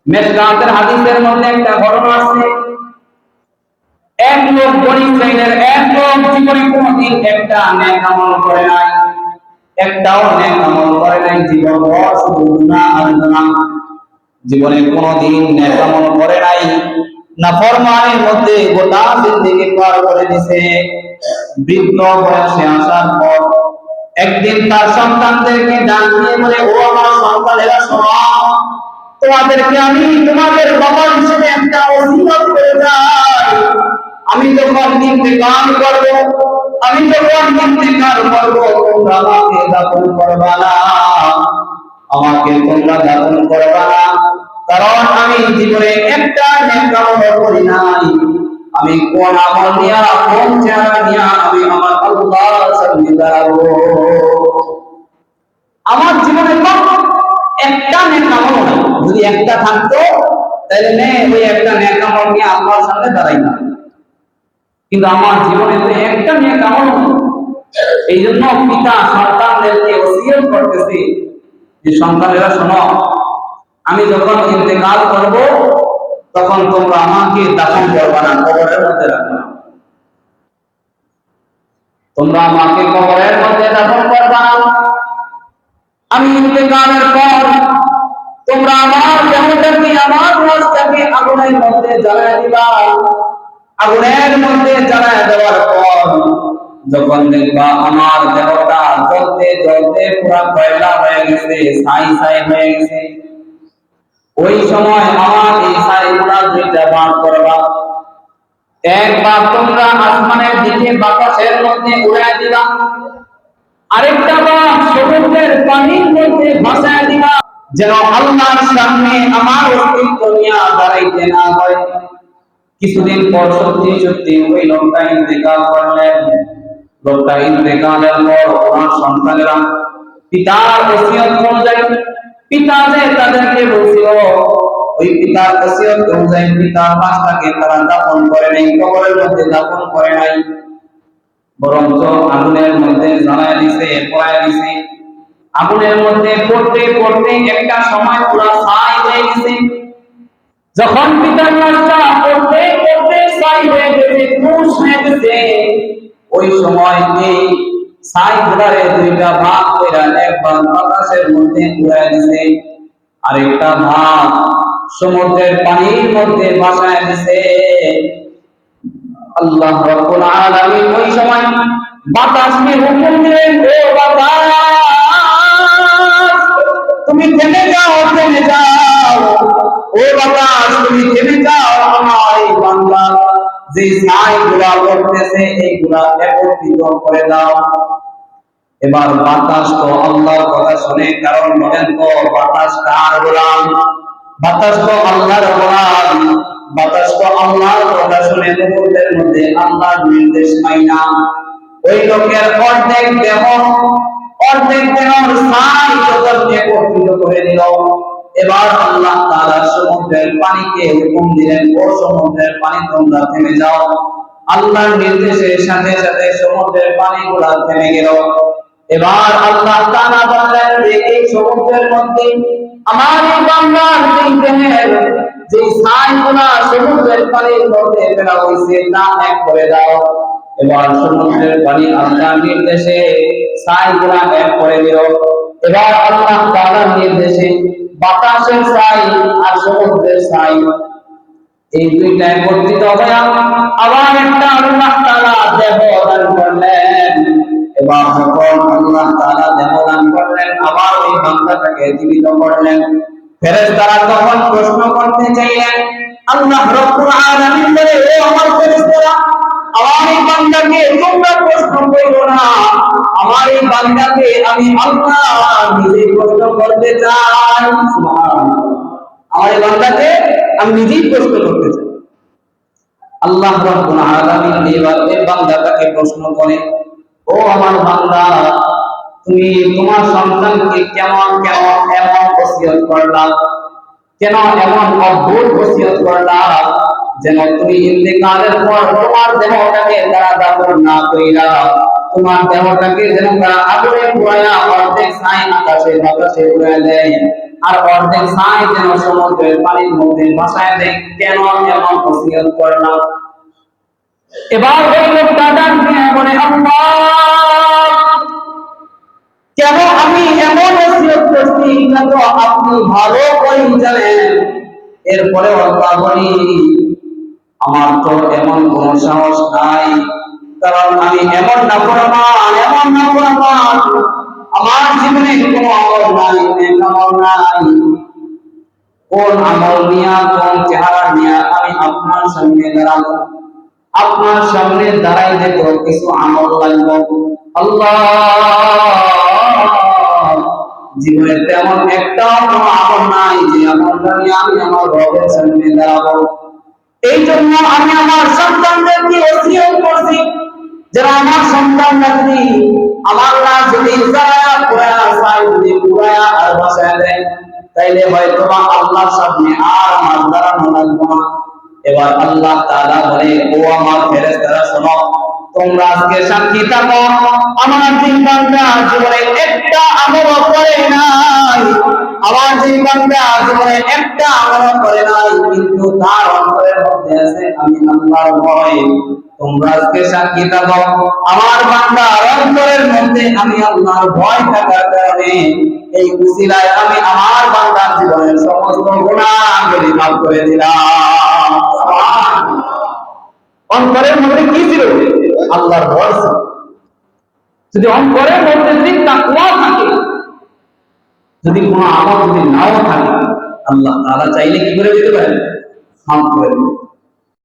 মেশকাতের হাদিসের মধ্যে একটা ঘটনা আছে। এক লোক বনি ইসরাইলের এক লোক জীবনে কোনোদিন একটা নেক আমল করে নাই, একটাও নেক আমল করে নাই। জীবনভর শুধু গুনাহ আর গুনাহ, জীবনে কোনোদিন নেক আমল করে নাই। নাফরমানির মধ্যে গোটা জিন্দেগি পার করে দিয়েছে। বৃদ্ধ বয়সে আসার পর একদিন তার সন্তানদেরকে ডাক দিয়ে বলে, ও আমার সন্তানেরা শোনো, তোমাদেরকে আমি তোমাদের বাবা হিসেবে একটা ওসিয়ত করে যাই। আমি যখন ইন্তেকাল করব, তোমরা আমাকে দাফন করবা না, কারণ আমি জীবনে একটা নেক আমল করি নাই। আমি কোন আমল নিয়া, কোন চেহারা নিয়া আমি আমার আল্লাহর সামনে দাঁড়াবো? আমার জীবনে তো একটা নেক আমল নাই। যদি একটা থাকতো তাহলে ওই একটা নেক আমল নিয়ে আল্লাহর সামনে দাঁড়াই না, কিন্তু আমার জীবনে তো একটা নেক আমল নেই। এই জন্য পিতা সন্তানদেরকে ওসিয়ত করতেছে যে, সন্তানেরা শোনো, আমি যখন ইন্তেকাল করব তখন তোমরা আমাকে দাফন করবা না, কবরের মধ্যে রাখবা না। তোমরা আমাকে কবরের মধ্যে দাফন করবা না। আমি ইন্তেকালের পর তোমরা আমার দেহটাকে, আমার লাশটাকে আগুনের মধ্যে জ্বালায় দিবা। আগুনের মধ্যে জ্বালায় দেওয়ার পর যখন দেখবা আমার দেহটা জ্বলতে জ্বলতে পুরা কয়লা হয়ে গেছে, ছাই ছাই হয়ে গেছে, ওই সময় আমার এই ছাইগুলা দুইটা ভাগ করবা। একবার তোমরা আসমানের দিকে বাতাসের মধ্যে উড়ায় দিবা, আরেকটা ভাগ সমুদ্রের পানির মধ্যে ভাসায় দিবা, যেন আল্লাহর সামনে আমার অস্তিত্ব নিয়ে দাঁড়াইতে না হয়। কিছুদিন পর সত্যি সত্যি ওই লোকটা ইন্তেকাল করলেন। লোকটা ইন্তেকালের পর ওনার সন্তানেরা পিতার ওসিয়ত অনুযায়ী, পিতা যে তাদেরকে বলছিল, ওই পিতার ওসিয়ত অনুযায়ী পিতার লাশটাকে তারা দাফন করে নাই, কবরের মধ্যে দাফন করে নাই, বরঞ্চ আগুনের মধ্যে জ্বালায় দিছে, পোড়ায় দিছে। আগুনের মধ্যে পড়তে পড়তে একটা সময় পুরো ছাই হয়ে গেছে। যখন পিতার লাশটা পড়তে পড়তে ছাই হয়ে গেছে, তুষ হয়ে গেছে, ওই সময় এই ছাই গুলারে দুইটা ভাগ করে এক ভাগ বাতাসের মধ্যে উড়ায় দিছে, আরেকটা ভাগ সমুদ্রের পানির মধ্যে ভাসায় দিছে। আল্লাহ রাব্বুল আলামিন ওই সময় বাতাসকে হুকুম দিলেন, ও বাতাস তুমি থেমে যাও, থেমে যাও, ও বাতাস তুমি থেমে যাও, আমার এই বান্দা যে ছাইগুলা পড়তেছে এইগুলা একত্রিত করে দাও। এবার বাতাস তো আল্লাহর কথা শুনে, কারণ বলেন তো বাতাস কার গোলাম? বাতাস তো আল্লাহর গোলাম। বাতাস তো আল্লাহর কথা শুনে মুহূর্তের মধ্যে আল্লাহর নির্দেশ পাই না। ওই লোকের অর্ধেক দেহ ছাই যখন একত্রিত করে দিল, এবার আল্লাহ তাআলা সমুদ্রের পানিকে হুকুম দিলেন, ও সমুদ্রের পানি তোমরা থেমে যাও। আল্লাহর নির্দেশের সাথে সাথে সমুদ্রের পানিগুলা থেমে গেল। এবার আল্লাহ তাআলা বললেন যে, এই সমুদ্রের মধ্যে আমার এই বান্দার দেহের যে ছাইগুলা সমুদ্রের পানির মধ্যে ফেলা হয়েছে তা এক করে দাও। এবার সমুদ্রের পানি আল্লাহর নির্দেশে ছাইগুলা এক করে দিল। এবার আল্লাহ তাআলার নির্দেশে বাতাসের ছাই আর সমুদ্রের ছাই এই দুইটা একত্রিত হয়ে আবার একটা আল্লাহ তাআলা দেহ দান করলেন। এবার যখন আল্লাহ তাআলা দেহ দান করলেন, আবার ওই বান্দাটাকে জীবিত করলেন। ফেরেশতারা তখন প্রশ্ন করতে চাইলেন, আল্লাহ রাব্বুল আলামিন বলে, ও আমার ফেরেশতারা, আমার এই বান্দাকে তোমরা প্রশ্ন করো না, আমার এই বান্দাকে আমি আল্লাহ নিজে প্রশ্ন করতে চাই। সুবহানাল্লাহ, আমার এই বান্দাকে আমি নিজেই প্রশ্ন করতে চাই। আল্লাহ রাব্বুল আলামিন এবার এই বান্দাটাকে প্রশ্ন করে, ও আমার বান্দা, তুমি তোমার সন্তানকে কেমন কেমন এমন ওসিয়ত করলা, কেন এমন অদ্ভুত ওসিয়ত করলা, যেন তুমি ইন্তেকালের পর তোমার দেহটাকে তারা দাফন না কইরা, তোমার দেহটাকে যেন তারা আগুনে পোড়ায়া অর্ধেক ছাই আকাশে বাতাসে উড়ায় দেয়। আর অর্ধেক ছাই যেন সমুদ্রের পানির মধ্যে ভাসায় দেয়। কেন এমন ওসিয়ত করলাম? এবার ওই লোকটা ডাক দিয়ে বলে, আল্লাহ, কেন আমি এমন ওসিয়ত করছি এটা তো আপনি ভালো করে জানেন। এরপরে আল্লাহ বলি, আমার তো এমন কোন সাহস নাই, কারণ আমি এমন নাফরমান, আমার জীবনে কোনো আমল নাই, নেক আমল নাই। কোন আমল নিয়া, কোন চেহারা নিয়া আমি আপনার সামনে দাঁড়াবো? আপনার সামনে দাঁড়াই দেব, কিছু আমল লাগবে। আল্লাহ, জীবনে তেমন একটা কোনো আমল নাই যে আমলটা নিয়ে আমি আমার রবের সামনে দাঁড়াবো। এই জন্য আমি আমার সন্তানদেরকে ওসিয়ত করছি, যারা আমার সন্তানরা যদি আমার না যদি ইজারা করে আসায়, যদি পুরায়া আর বাসায় দেয়, তাইলে হয়তো বা আল্লাহর সামনে আর আমার দাঁড়ানো লাগবে না। এবার আল্লাহ তাআলা বলে, ও আমার ফেরেশতারা শোনো, তোমরা আজকে সাক্ষী থাকো, আমার যে বান্দা জীবনে একটা আমল করে নাই, আমার যে বান্দা জীবনে একটা আমল করে নাই, কিন্তু তার অন্তরের মধ্যে আছে আমি আল্লাহর ভয়। তোমরা আজকে সাক্ষী থাকো, আমার বান্দার অন্তরের মধ্যে আমি আল্লাহর ভয় থাকার কারণে এই উসিলায় আমি আমার বান্দার জীবনের সমস্ত গুনাহগুলি মাফ করে দিলাম। অন্তরের মধ্যে কি ছিল? আল্লাহর ভয় ছিল। যদি অন্তরের মধ্যে যদি তাকওয়া থাকে, যদি কোনো আমল যদি নাও থাকে, আল্লাহ তাআলা চাইলে কি করে দিতে পারেন? মাফ করে দিতে।